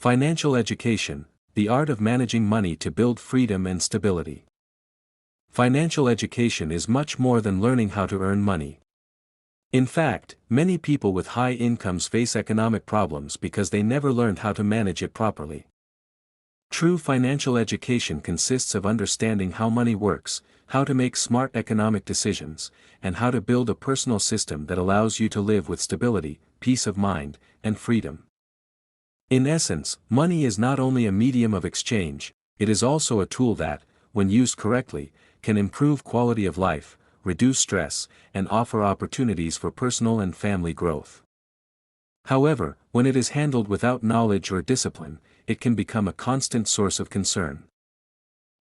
Financial education, the art of managing money to build freedom and stability. Financial education is much more than learning how to earn money. In fact, many people with high incomes face economic problems because they never learned how to manage it properly. True financial education consists of understanding how money works, how to make smart economic decisions, and how to build a personal system that allows you to live with stability, peace of mind, and freedom. In essence, money is not only a medium of exchange, it is also a tool that, when used correctly, can improve quality of life, reduce stress, and offer opportunities for personal and family growth. However, when it is handled without knowledge or discipline, it can become a constant source of concern.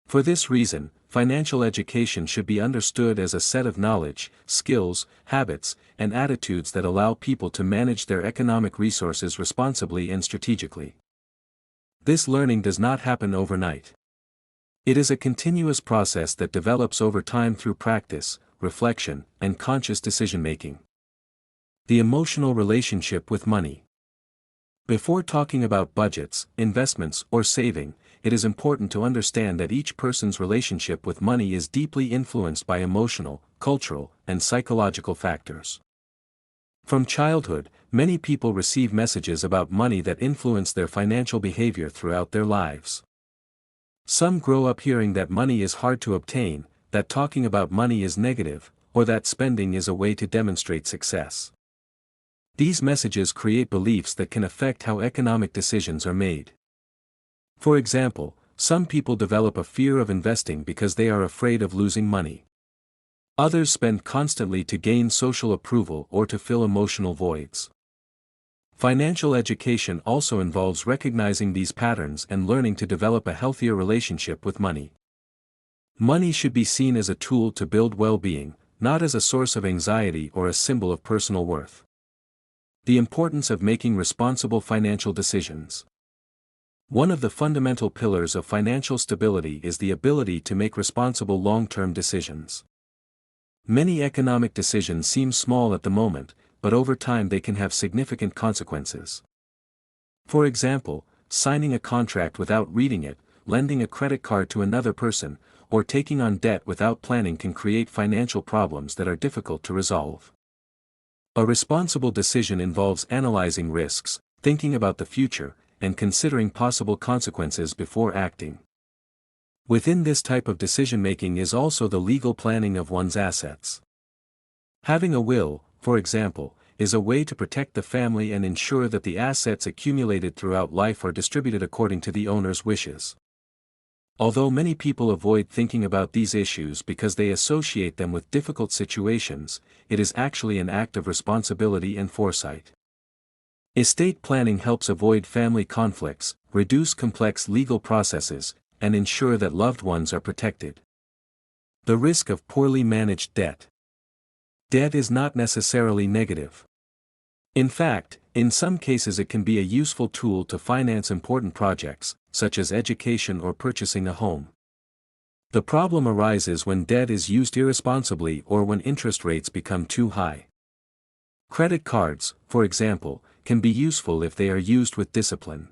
For this reason, financial education should be understood as a set of knowledge, skills, habits, and attitudes that allow people to manage their economic resources responsibly and strategically. This learning does not happen overnight. It is a continuous process that develops over time through practice, reflection, and conscious decision-making. The emotional relationship with money. Before talking about budgets, investments, or saving, it is important to understand that each person's relationship with money is deeply influenced by emotional, cultural, and psychological factors. From childhood, many people receive messages about money that influence their financial behavior throughout their lives. Some grow up hearing that money is hard to obtain, that talking about money is negative, or that spending is a way to demonstrate success. These messages create beliefs that can affect how economic decisions are made. For example, some people develop a fear of investing because they are afraid of losing money. Others spend constantly to gain social approval or to fill emotional voids. Financial education also involves recognizing these patterns and learning to develop a healthier relationship with money. Money should be seen as a tool to build well-being, not as a source of anxiety or a symbol of personal worth. The importance of making responsible financial decisions. One of the fundamental pillars of financial stability is the ability to make responsible long-term decisions. Many economic decisions seem small at the moment, but over time they can have significant consequences. For example, signing a contract without reading it, lending a credit card to another person, or taking on debt without planning can create financial problems that are difficult to resolve. A responsible decision involves analyzing risks, thinking about the future, and considering possible consequences before acting. Within this type of decision-making is also the legal planning of one's assets. Having a will, for example, is a way to protect the family and ensure that the assets accumulated throughout life are distributed according to the owner's wishes. Although many people avoid thinking about these issues because they associate them with difficult situations, it is actually an act of responsibility and foresight. Estate planning helps avoid family conflicts, reduce complex legal processes, and ensure that loved ones are protected. The risk of poorly managed debt. Debt is not necessarily negative. In fact, in some cases it can be a useful tool to finance important projects, such as education or purchasing a home. The problem arises when debt is used irresponsibly or when interest rates become too high. Credit cards, for example, can be useful if they are used with discipline.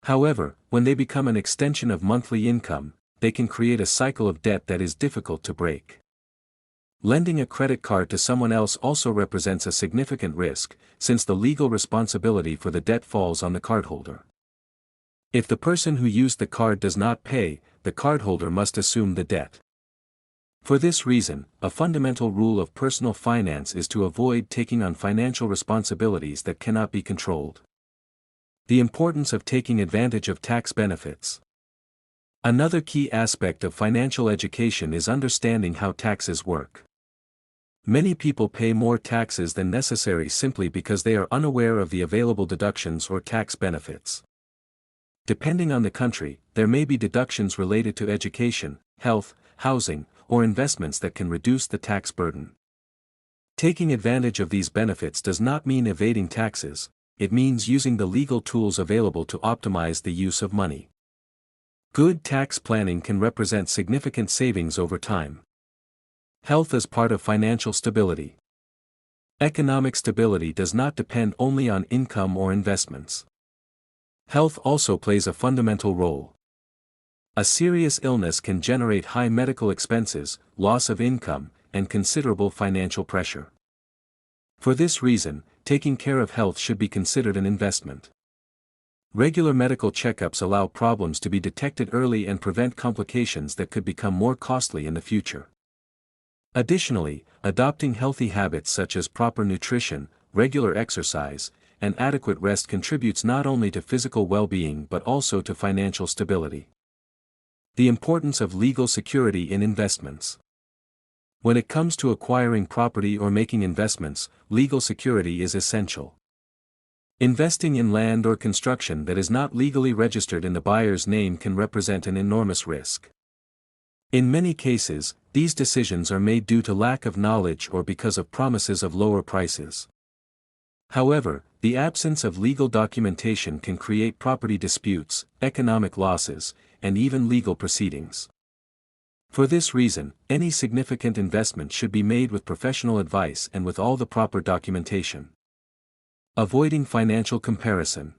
However, when they become an extension of monthly income, they can create a cycle of debt that is difficult to break. Lending a credit card to someone else also represents a significant risk, since the legal responsibility for the debt falls on the cardholder. If the person who used the card does not pay, the cardholder must assume the debt. For this reason, a fundamental rule of personal finance is to avoid taking on financial responsibilities that cannot be controlled. The importance of taking advantage of tax benefits. Another key aspect of financial education is understanding how taxes work. Many people pay more taxes than necessary simply because they are unaware of the available deductions or tax benefits. Depending on the country, there may be deductions related to education, health, housing, or investments that can reduce the tax burden. Taking advantage of these benefits does not mean evading taxes, it means using the legal tools available to optimize the use of money. Good tax planning can represent significant savings over time. Health as part of financial stability. Economic stability does not depend only on income or investments. Health also plays a fundamental role. A serious illness can generate high medical expenses, loss of income, and considerable financial pressure. For this reason, taking care of health should be considered an investment. Regular medical checkups allow problems to be detected early and prevent complications that could become more costly in the future. Additionally, adopting healthy habits such as proper nutrition, regular exercise, and adequate rest contributes not only to physical well-being but also to financial stability. The importance of legal security in investments. When it comes to acquiring property or making investments, legal security is essential. Investing in land or construction that is not legally registered in the buyer's name can represent an enormous risk. In many cases, these decisions are made due to lack of knowledge or because of promises of lower prices. However, the absence of legal documentation can create property disputes, economic losses, and even legal proceedings. For this reason, any significant investment should be made with professional advice and with all the proper documentation. Avoiding financial comparison.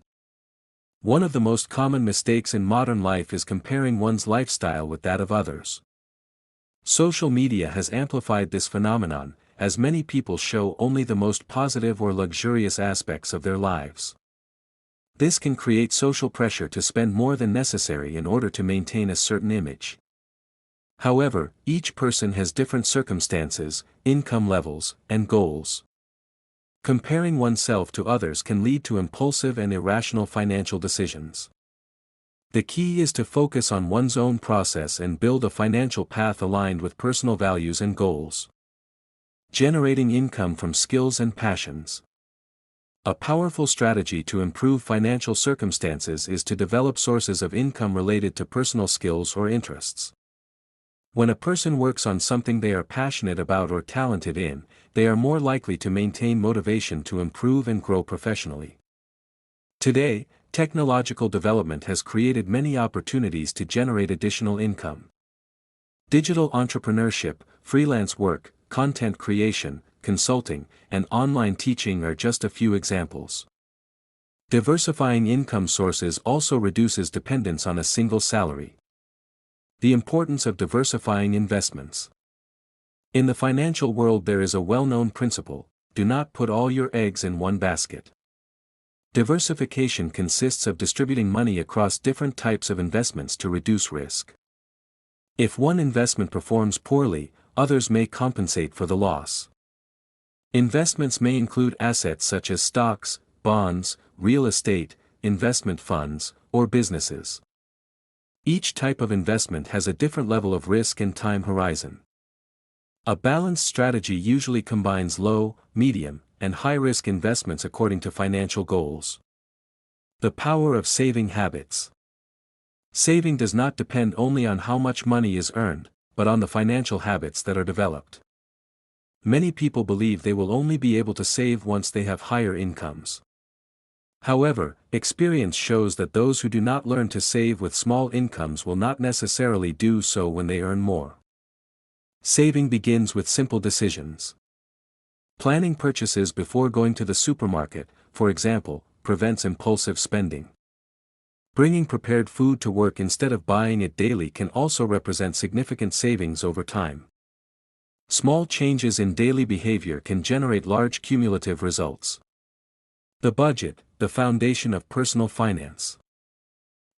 One of the most common mistakes in modern life is comparing one's lifestyle with that of others. Social media has amplified this phenomenon, as many people show only the most positive or luxurious aspects of their lives. This can create social pressure to spend more than necessary in order to maintain a certain image. However, each person has different circumstances, income levels, and goals. Comparing oneself to others can lead to impulsive and irrational financial decisions. The key is to focus on one's own process and build a financial path aligned with personal values and goals. Generating income from skills and passions. A powerful strategy to improve financial circumstances is to develop sources of income related to personal skills or interests. When a person works on something they are passionate about or talented in, they are more likely to maintain motivation to improve and grow professionally. Today, technological development has created many opportunities to generate additional income. Digital entrepreneurship, freelance work, content creation, consulting, and online teaching are just a few examples. Diversifying income sources also reduces dependence on a single salary. The importance of diversifying investments. In the financial world there is a well-known principle: do not put all your eggs in one basket. Diversification consists of distributing money across different types of investments to reduce risk. If one investment performs poorly, others may compensate for the loss. Investments may include assets such as stocks, bonds, real estate, investment funds, or businesses. Each type of investment has a different level of risk and time horizon. A balanced strategy usually combines low, medium, and high-risk investments according to financial goals. The power of saving habits. Saving does not depend only on how much money is earned, but on the financial habits that are developed. Many people believe they will only be able to save once they have higher incomes. However, experience shows that those who do not learn to save with small incomes will not necessarily do so when they earn more. Saving begins with simple decisions. Planning purchases before going to the supermarket, for example, prevents impulsive spending. Bringing prepared food to work instead of buying it daily can also represent significant savings over time. Small changes in daily behavior can generate large cumulative results. The budget, the foundation of personal finance.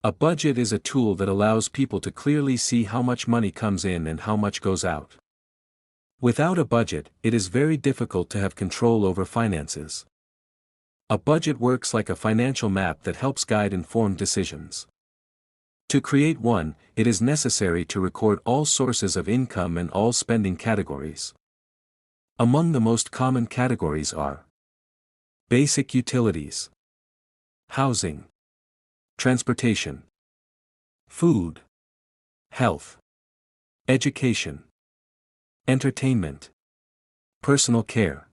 A budget is a tool that allows people to clearly see how much money comes in and how much goes out. Without a budget, it is very difficult to have control over finances. A budget works like a financial map that helps guide informed decisions. To create one, it is necessary to record all sources of income and all spending categories. Among the most common categories are basic utilities, housing, transportation, food, health, education, entertainment, personal care,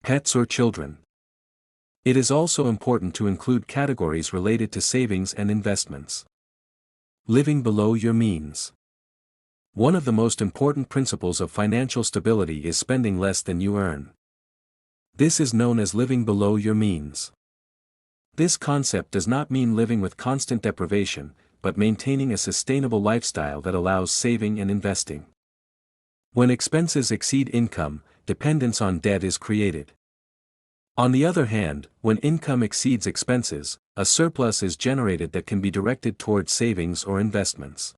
pets or children. It is also important to include categories related to savings and investments. Living below your means. One of the most important principles of financial stability is spending less than you earn. This is known as living below your means. This concept does not mean living with constant deprivation, but maintaining a sustainable lifestyle that allows saving and investing. When expenses exceed income, dependence on debt is created. On the other hand, when income exceeds expenses, a surplus is generated that can be directed towards savings or investments.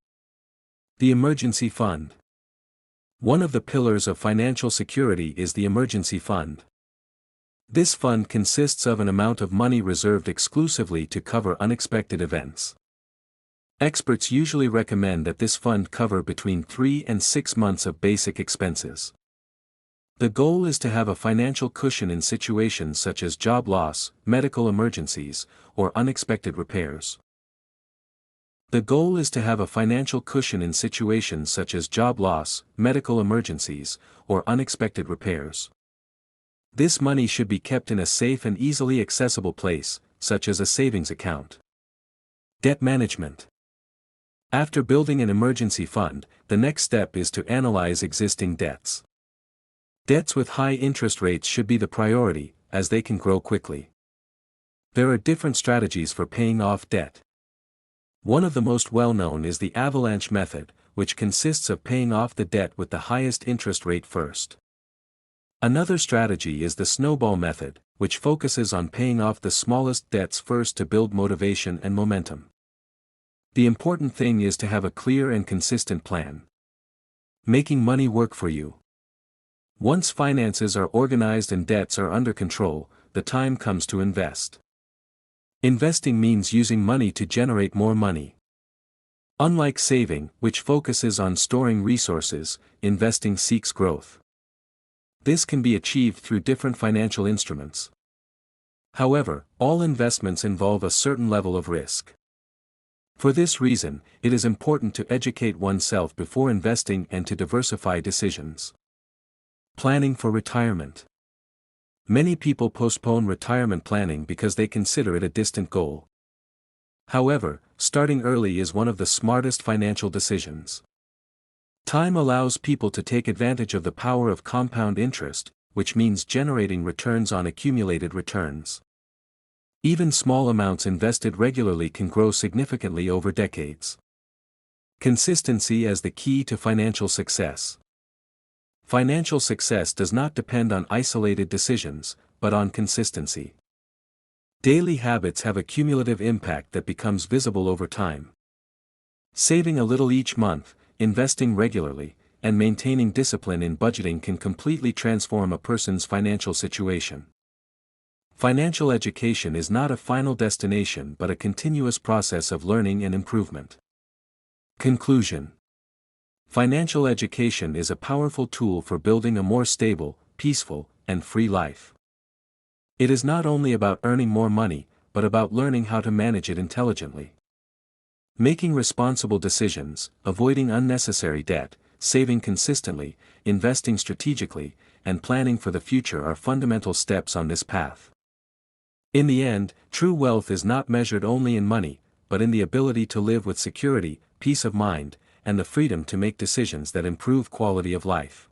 The emergency fund. One of the pillars of financial security is the emergency fund. This fund consists of an amount of money reserved exclusively to cover unexpected events. Experts usually recommend that this fund cover between 3 and 6 months of basic expenses. The goal is to have a financial cushion in situations such as job loss, medical emergencies, or unexpected repairs. The goal is to have a financial cushion in situations such as job loss, medical emergencies, or unexpected repairs. This money should be kept in a safe and easily accessible place, such as a savings account. Debt management. After building an emergency fund, the next step is to analyze existing debts. Debts with high interest rates should be the priority, as they can grow quickly. There are different strategies for paying off debt. One of the most well-known is the avalanche method, which consists of paying off the debt with the highest interest rate first. Another strategy is the snowball method, which focuses on paying off the smallest debts first to build motivation and momentum. The important thing is to have a clear and consistent plan. Making money work for you. Once finances are organized and debts are under control, the time comes to invest. Investing means using money to generate more money. Unlike saving, which focuses on storing resources, investing seeks growth. This can be achieved through different financial instruments. However, all investments involve a certain level of risk. For this reason, it is important to educate oneself before investing and to diversify decisions. Planning for retirement. Many people postpone retirement planning because they consider it a distant goal. However, starting early is one of the smartest financial decisions. Time allows people to take advantage of the power of compound interest, which means generating returns on accumulated returns. Even small amounts invested regularly can grow significantly over decades. Consistency as the key to financial success. Financial success does not depend on isolated decisions, but on consistency. Daily habits have a cumulative impact that becomes visible over time. Saving a little each month, investing regularly, and maintaining discipline in budgeting can completely transform a person's financial situation. Financial education is not a final destination but a continuous process of learning and improvement. Conclusion. Financial education is a powerful tool for building a more stable, peaceful, and free life. It is not only about earning more money, but about learning how to manage it intelligently. Making responsible decisions, avoiding unnecessary debt, saving consistently, investing strategically, and planning for the future are fundamental steps on this path. In the end, true wealth is not measured only in money, but in the ability to live with security, peace of mind, and the freedom to make decisions that improve quality of life.